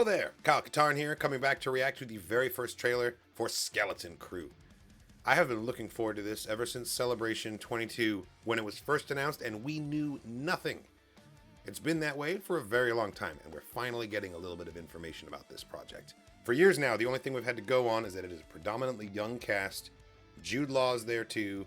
there, Kyle Katarn here, coming back to react to the very first trailer for Skeleton Crew. I have been looking forward to this ever since Celebration 22 when it was first announced and we knew nothing. It's been that way for a very long time and we're finally getting a little bit of information about this project. For years now, the only thing we've had to go on is that it is a predominantly young cast. Jude Law is there too.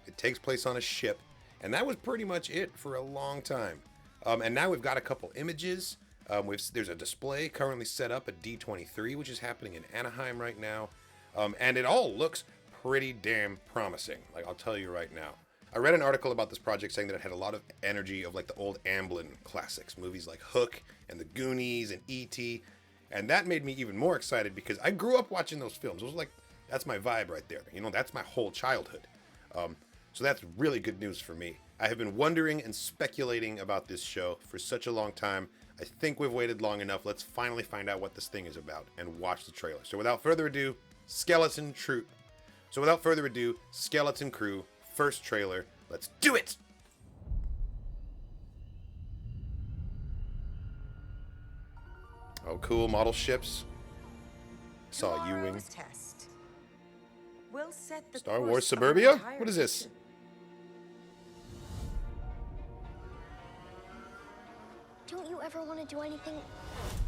It takes place on a ship, and that was pretty much it for a long time. And now we've got a couple images. There's a display currently set up at D23, which is happening in Anaheim right now. And it all looks pretty damn promising. Like, I'll tell you right now. I read an article about this project saying that it had a lot of energy of like the old Amblin classics, movies like Hook and The Goonies and E.T. And that made me even more excited because I grew up watching those films. It was like, that's my vibe right there. You know, that's my whole childhood. So that's really good news for me. I have been wondering and speculating about this show for such a long time. I think we've waited long enough. Let's finally find out what this thing is about and watch the trailer. So without further ado, Skeleton Crew, first trailer. Let's do it! Oh, cool. Model ships. Saw U-Wing. We'll set the Star Wars Suburbia? What is this? Don't you ever want to do anything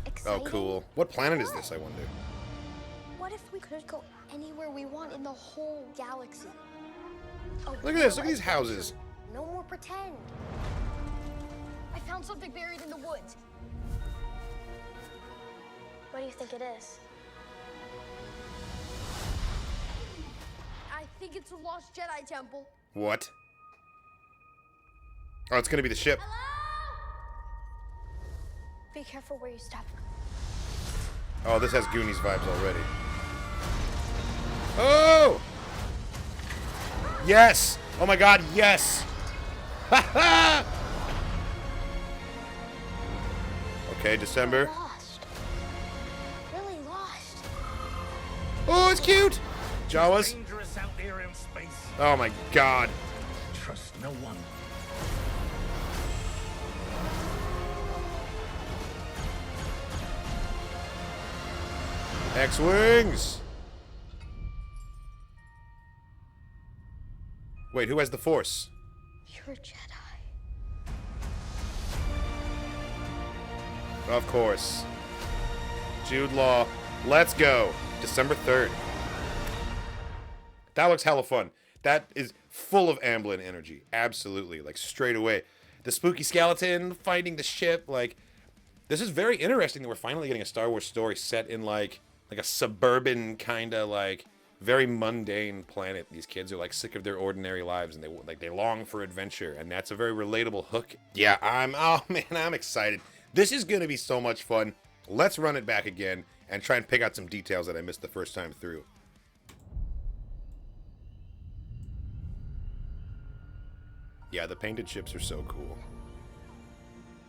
exciting? Oh, cool. What planet is this, I wonder? What if we could go anywhere we want in the whole galaxy? Look at this. Look at these houses. No more pretend. I found something buried in the woods. What do you think it is? I think it's a lost Jedi temple. What? Oh, it's gonna be the ship. Hello? Be careful where you step. Oh, this has Goonies vibes already. Oh! Yes! Oh my god, yes! Ha ha! Okay, December. Lost. Really lost. Oh, it's cute! Jawas. Dangerous out there in space. Oh my god. Trust no one. X-Wings! Wait, who has the Force? You're a Jedi. Of course. Jude Law. Let's go. December 3rd. That looks hella fun. That is full of Amblin energy. Absolutely. Like, straight away. The spooky skeleton fighting the ship. Like, this is very interesting that we're finally getting a Star Wars story set in, like a suburban kind of, like, very mundane planet. These kids are, like, sick of their ordinary lives, and they long for adventure. And that's a very relatable hook. Yeah, oh, man, I'm excited. This is going to be so much fun. Let's run it back again and try and pick out some details that I missed the first time through. Yeah, the painted ships are so cool.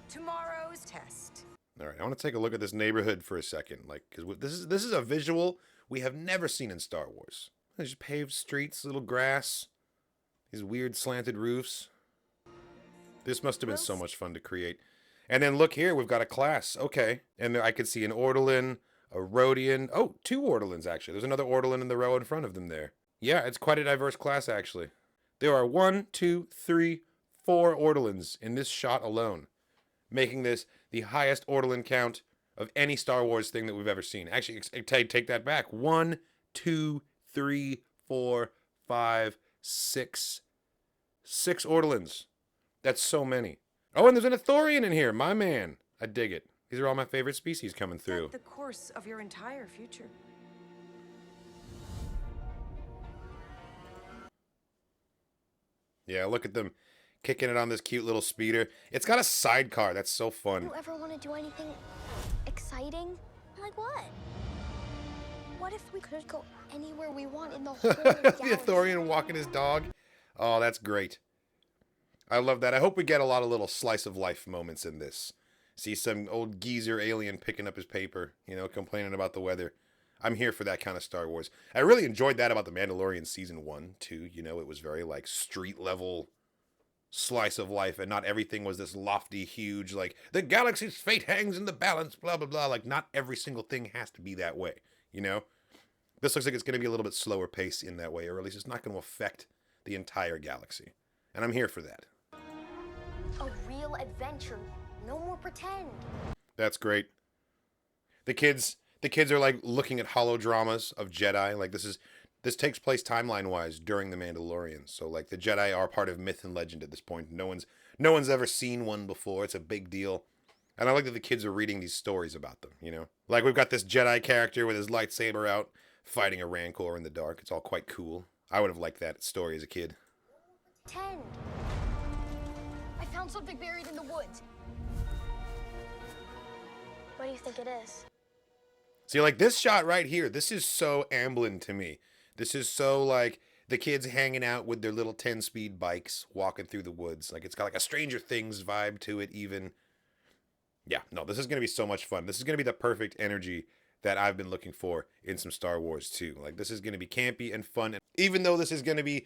Tomorrow's test. All right, I want to take a look at this neighborhood for a second, like, because this is a visual we have never seen in Star Wars. There's paved streets, little grass, these weird slanted roofs. This must have been so much fun to create. And then look here, we've got a class. Okay, and I could see an Ortolan, a Rhodian. Oh, two Ortolans actually. There's another Ortolan in the row in front of them there. Yeah, it's quite a diverse class actually. There are 1, 2, 3, 4 Ortolans in this shot alone, making this the highest Ortolan count of any Star Wars thing that we've ever seen. Actually, take that back. 1, 2, 3, 4, 5, 6. 6 Ortolans. That's so many. Oh, and there's an Ithorian in here. My man. I dig it. These are all my favorite species coming through. Set the course of your entire future. Yeah, look at them kicking it on this cute little speeder. It's got a sidecar. That's so fun. You ever want to do anything exciting? Like what? What if we could go anywhere we want in the whole galaxy? The Ithorian walking his dog. Oh, that's great. I love that. I hope we get a lot of little slice of life moments in this. See some old geezer alien picking up his paper, you know, complaining about the weather. I'm here for that kind of Star Wars. I really enjoyed that about The Mandalorian Season 1, too. You know, it was very, like, street level slice of life, and not everything was this lofty, huge, like, the galaxy's fate hangs in the balance, blah, blah, blah. Like, not every single thing has to be that way, you know? This looks like it's going to be a little bit slower pace in that way, or at least it's not going to affect the entire galaxy. And I'm here for that. A real adventure. No more pretend. That's great. The kids are like looking at holodramas of Jedi. Like this takes place timeline-wise during The Mandalorian. So like the Jedi are part of myth and legend at this point. No one's ever seen one before. It's a big deal. And I like that the kids are reading these stories about them, you know? Like we've got this Jedi character with his lightsaber out fighting a Rancor in the dark. It's all quite cool. I would have liked that story as a kid. Pretend. I found something buried in the woods. What do you think it is? See, like this shot right here, this is so Amblin to me. This is so like the kids hanging out with their little 10-speed bikes, walking through the woods. Like it's got like a Stranger Things vibe to it even. Yeah, no, this is going to be so much fun. This is going to be the perfect energy that I've been looking for in some Star Wars too. Like this is going to be campy and fun. Even though this is going to be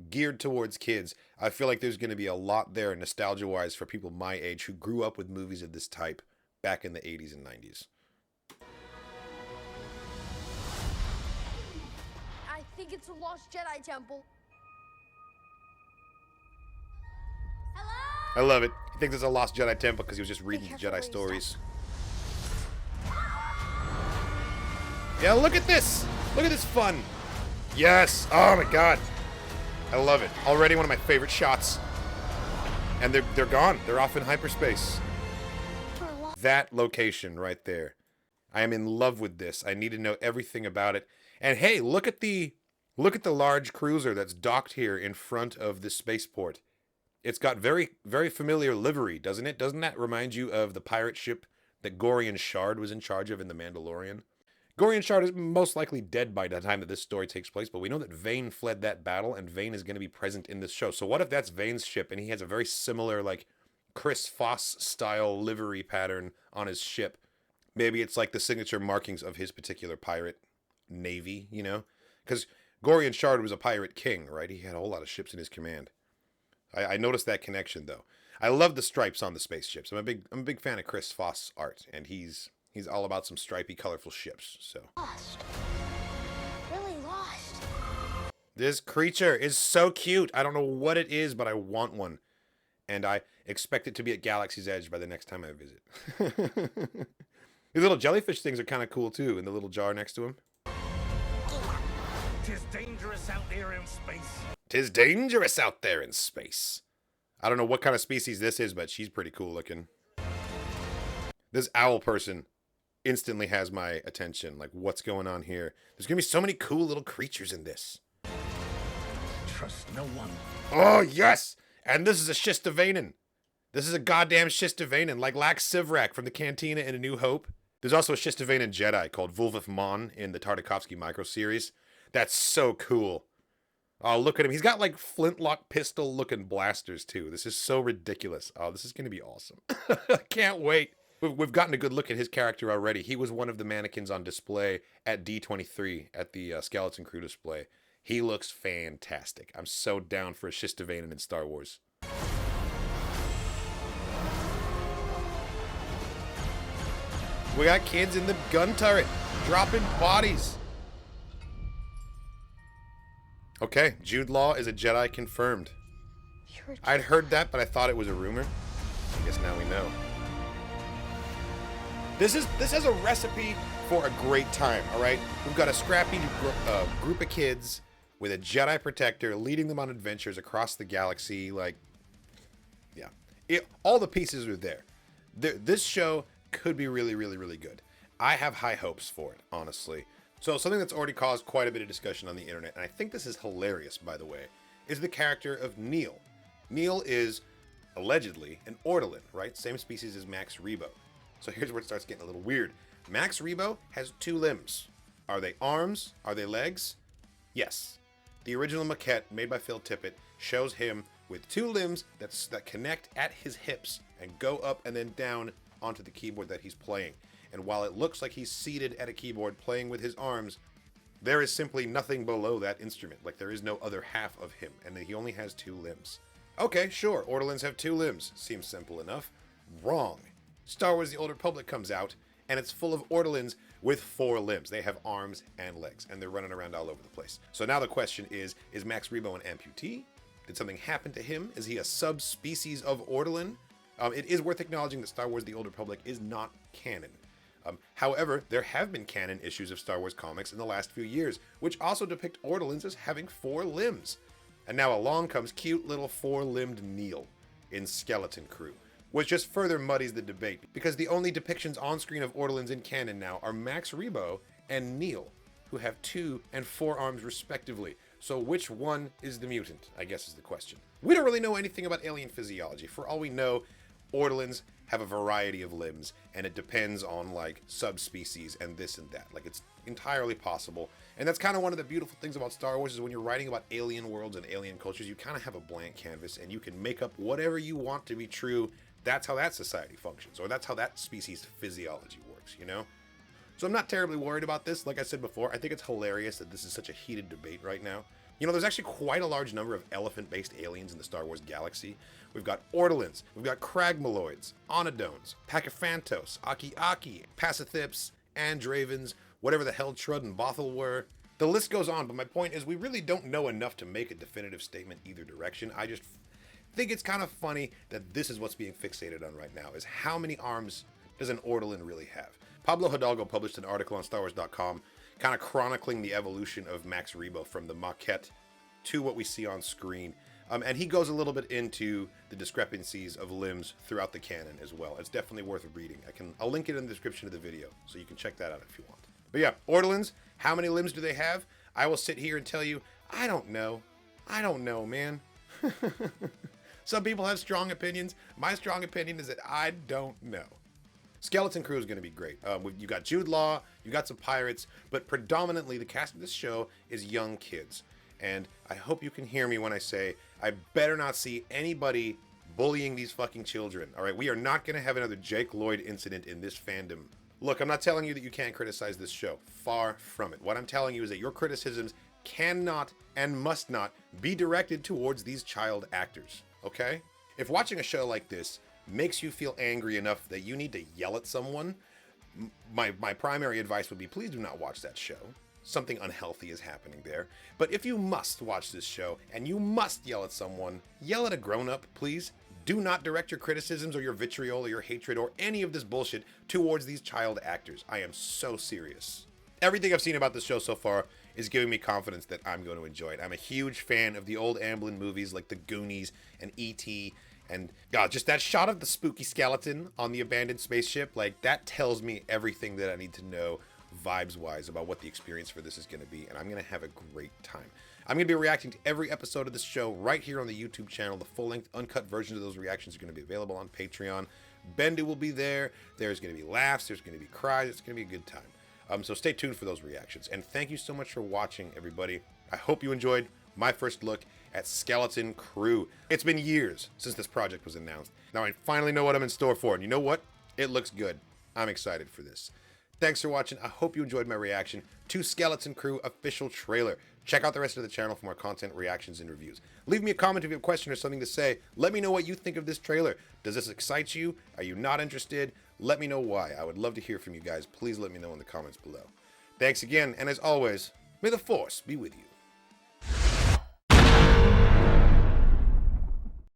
geared towards kids, I feel like there's going to be a lot there nostalgia-wise for people my age who grew up with movies of this type back in the 80s and 90s. I think it's a lost Jedi temple. I love it. He thinks it's a lost Jedi temple because he was just reading the careful where Jedi you stories. Yeah, look at this. Look at this fun. Yes. Oh my god. I love it. Already one of my favorite shots. And they're gone. They're off in hyperspace. That location right there. I am in love with this. I need to know everything about it. And hey, look at the large cruiser that's docked here in front of the spaceport. It's got very, very familiar livery, doesn't it? Doesn't that remind you of the pirate ship that Gorian Shard was in charge of in The Mandalorian? Gorian Shard is most likely dead by the time that this story takes place, but we know that Vane fled that battle, and Vane is going to be present in this show. So what if that's Vane's ship, and he has a very similar, like, Chris Foss-style livery pattern on his ship? Maybe it's like the signature markings of his particular pirate navy, you know? Because Gorian Shard was a pirate king, right? He had a whole lot of ships in his command. I noticed that connection, though. I love the stripes on the spaceships. I'm a big fan of Chris Foss art, and he's all about some stripy, colorful ships. So Lost. Really lost. this creature is so cute. I don't know what it is, but I want one, and I expect it to be at Galaxy's Edge by the next time I visit. These little jellyfish things are kind of cool too, in the little jar next to him. 'Tis dangerous out there in space. 'Tis dangerous out there in space. I don't know what kind of species this is, but she's pretty cool looking. This owl person instantly has my attention. Like, what's going on here? There's gonna be so many cool little creatures in this. Trust no one. Oh, yes! And this is a Shistavanen. This is a goddamn Shistavanen, like Lax Sivrak from the Cantina in A New Hope. There's also a Shistavanen Jedi called Vulvith Mon in the Tartakovsky micro series. That's so cool. Oh, look at him. He's got like flintlock pistol looking blasters too. This is so ridiculous. Oh, this is going to be awesome. I can't wait. We've gotten a good look at his character already. He was one of the mannequins on display at D23 at the Skeleton Crew display. He looks fantastic. I'm so down for a Shistavanen in Star Wars. We got kids in the gun turret dropping bodies. Okay, Jude Law is a Jedi confirmed. I'd heard that, but I thought it was a rumor. I guess now we know. This is a recipe for a great time, all right? We've got a scrappy group of kids with a Jedi protector leading them on adventures across the galaxy. Like, yeah. All the pieces are there. This show could be really, really, really good. I have high hopes for it, honestly. So something that's already caused quite a bit of discussion on the internet, and I think this is hilarious, by the way, is the character of Neil. Neil is allegedly an Ortolan, right? Same species as Max Rebo. So here's where it starts getting a little weird. Max Rebo has 2 limbs. Are they arms? Are they legs? Yes. The original maquette made by Phil Tippett shows him with 2 limbs that connect at his hips and go up and then down onto the keyboard that he's playing. And while it looks like he's seated at a keyboard playing with his arms, there is simply nothing below that instrument. Like, there is no other half of him, and he only has 2 limbs. Okay, sure, Ortolans have 2 limbs. Seems simple enough. Wrong. Star Wars The Old Republic comes out, and it's full of Ortolans with 4 limbs. They have arms and legs, and they're running around all over the place. So now the question is Max Rebo an amputee? Did something happen to him? Is he a subspecies of Ortolan? It is worth acknowledging that Star Wars The Old Republic is not canon. However, there have been canon issues of Star Wars comics in the last few years, which also depict Ortolans as having 4 limbs. And now along comes cute little 4-limbed Neil in Skeleton Crew, which just further muddies the debate, because the only depictions on screen of Ortolans in canon now are Max Rebo and Neil, who have 2 and 4 arms respectively. So which one is the mutant, I guess is the question. We don't really know anything about alien physiology. For all we know, Ortolans have a variety of limbs, and it depends on like subspecies and this and that. Like, it's entirely possible. And that's kind of one of the beautiful things about Star Wars, is when you're writing about alien worlds and alien cultures, you kind of have a blank canvas and you can make up whatever you want to be true. That's how that society functions, or that's how that species physiology works, you know? So I'm not terribly worried about this. Like I said before, I think it's hilarious that this is such a heated debate right now. You know, there's actually quite a large number of elephant-based aliens in the Star Wars galaxy. We've got Ortolans, we've got Cragmaloids, Onodones, Pachyphantos, Aki-Aki, Pasithips, Andravens, whatever the hell Trud and Bothell were. The list goes on, but my point is we really don't know enough to make a definitive statement either direction. I just think it's kind of funny that this is what's being fixated on right now, is how many arms does an Ortolan really have? Pablo Hidalgo published an article on StarWars.com kind of chronicling the evolution of Max Rebo from the maquette to what we see on screen. And he goes a little bit into the discrepancies of limbs throughout the canon as well. It's definitely worth reading. I'll link it in the description of the video, so you can check that out if you want. But yeah, Ortolans, how many limbs do they have? I will sit here and tell you, I don't know. I don't know, man. Some people have strong opinions. My strong opinion is that I don't know. Skeleton Crew is going to be great. You got Jude Law, you got some pirates, but predominantly the cast of this show is young kids. And I hope you can hear me when I say I better not see anybody bullying these fucking children. All right, we are not going to have another Jake Lloyd incident in this fandom. Look, I'm not telling you that you can't criticize this show. Far from it. What I'm telling you is that your criticisms cannot and must not be directed towards these child actors. Okay? If watching a show like this makes you feel angry enough that you need to yell at someone, my primary advice would be, please do not watch that show. Something unhealthy is happening there. But if you must watch this show and you must yell at someone, yell at a grown-up, please. Do not direct your criticisms or your vitriol or your hatred or any of this bullshit towards these child actors. I am so serious. Everything I've seen about this show so far is giving me confidence that I'm going to enjoy it. I'm a huge fan of the old Amblin movies like The Goonies and E.T., and God, just that shot of the spooky skeleton on the abandoned spaceship, like, that tells me everything that I need to know vibes-wise about what the experience for this is going to be, and I'm going to have a great time. I'm going to be reacting to every episode of this show right here on the YouTube channel. The full-length, uncut versions of those reactions are going to be available on Patreon. Bendu will be there. There's going to be laughs. There's going to be cries. It's going to be a good time. So stay tuned for those reactions. And thank you so much for watching, everybody. I hope you enjoyed my first look at Skeleton Crew. It's been years since this project was announced. Now I finally know what I'm in store for, and you know what? It looks good. I'm excited for this. Thanks for watching. I hope you enjoyed my reaction to Skeleton Crew official trailer. Check out the rest of the channel for more content, reactions, and reviews. Leave me a comment if you have a question or something to say. Let me know what you think of this trailer. Does this excite you? Are you not interested? Let me know why. I would love to hear from you guys. Please let me know in the comments below. Thanks again, and as always, may the Force be with you.